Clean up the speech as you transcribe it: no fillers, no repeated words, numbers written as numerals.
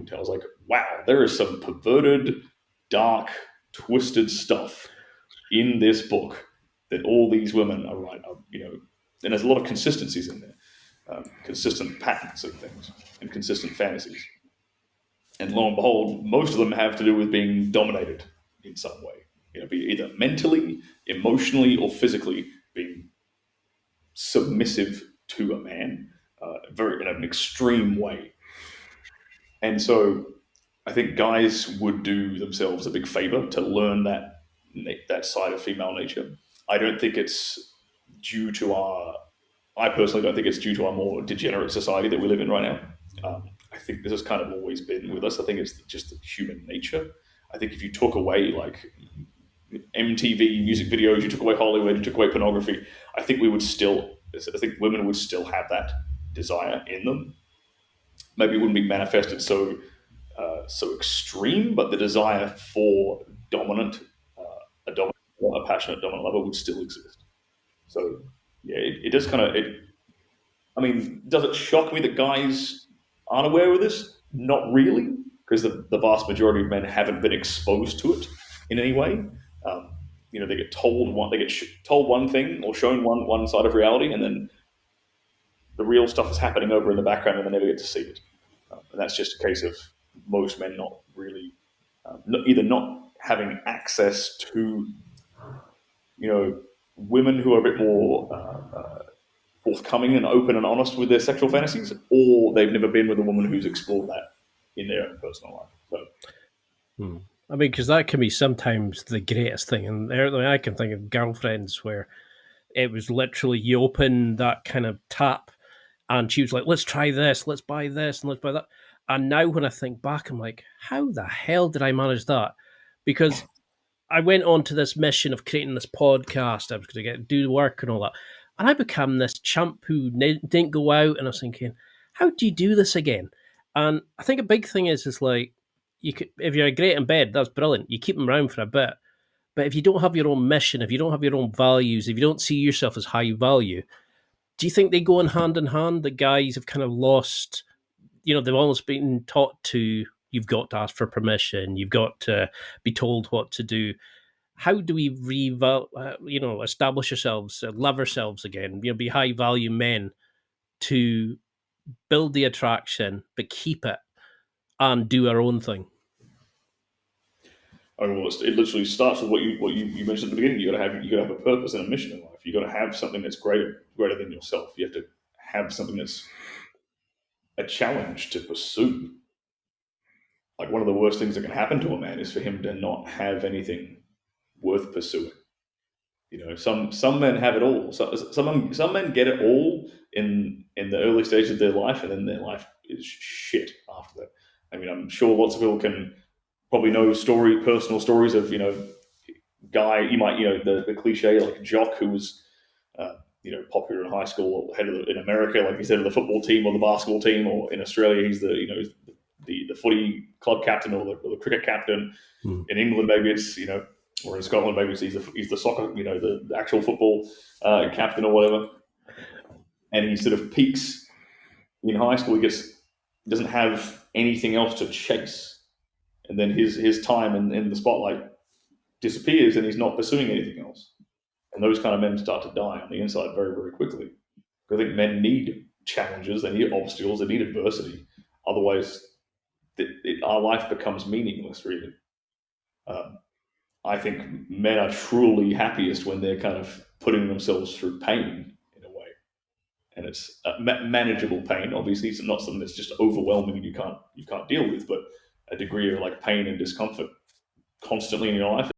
can tell. It's like, wow, there is some perverted, dark, twisted stuff in this book that all these women are right. And there's a lot of consistencies in there, consistent patterns of things, and consistent fantasies. And lo and behold, most of them have to do with being dominated in some way. Be either mentally, emotionally, or physically being submissive to a man, very in an extreme way. And so, I think guys would do themselves a big favor to learn that side of female nature. I don't think it's due to our. I personally don't think it's due to our more degenerate society that we live in right now. I think this has kind of always been with us. I think it's just human nature. I think if you took away like MTV music videos, you took away Hollywood, you took away pornography, I think we would still. I think women would still have that desire in them. Maybe it wouldn't be manifested so extreme, but the desire for dominant, a passionate dominant lover would still exist. So yeah, it does kind of. I mean, does it shock me that guys aren't aware of this? Not really, because the vast majority of men haven't been exposed to it in any way. Um, they get told one thing or shown one side of reality, and then the real stuff is happening over in the background, and they never get to see it. And that's just a case of most men not really, either not having access to, women who are a bit more forthcoming and open and honest with their sexual fantasies, or they've never been with a woman who's explored that in their own personal life. So, I mean, because that can be sometimes the greatest thing. And I can think of girlfriends where it was literally you open that kind of tap and she was like, let's try this, let's buy this, and let's buy that. And now when I think back, I'm like, how the hell did I manage that? Because I went on to this mission of creating this podcast. I was going to do the work and all that. And I became this chump who didn't go out. And I was thinking, how do you do this again? And I think a big thing is like, if you're great in bed, that's brilliant. You keep them around for a bit. But if you don't have your own mission, if you don't have your own values, if you don't see yourself as high value, do you think they go in hand? The guys have kind of lost, they've almost been taught to, you've got to ask for permission, you've got to be told what to do. How do we establish ourselves, love ourselves again, be high value men to build the attraction, but keep it and do our own thing? I mean, well, it literally starts with what you mentioned at the beginning. You got to have a purpose and a mission in life. You got to have something that's greater than yourself. You have to have something that's a challenge to pursue. Like one of the worst things that can happen to a man is for him to not have anything worth pursuing. Some men have it all. Some men get it all in the early stages of their life, and then their life is shit after that. I mean, I'm sure lots of people can probably know personal stories of guy you might the cliche like jock who was popular in high school, in America, like you said, of the football team or the basketball team, or in Australia he's the footy club captain or the cricket captain. In England maybe it's or in Scotland maybe he's the soccer the actual football captain or whatever, and he sort of peaks in high school. He doesn't have anything else to chase, and then his time in the spotlight disappears, and he's not pursuing anything else. And those kind of men start to die on the inside very, very quickly. I think men need challenges, they need obstacles, they need adversity. Otherwise, our life becomes meaningless, really. I think men are truly happiest when they're kind of putting themselves through pain in a way. And it's manageable pain. Obviously, it's not something that's just overwhelming and you can't deal with, but a degree of like pain and discomfort constantly in your life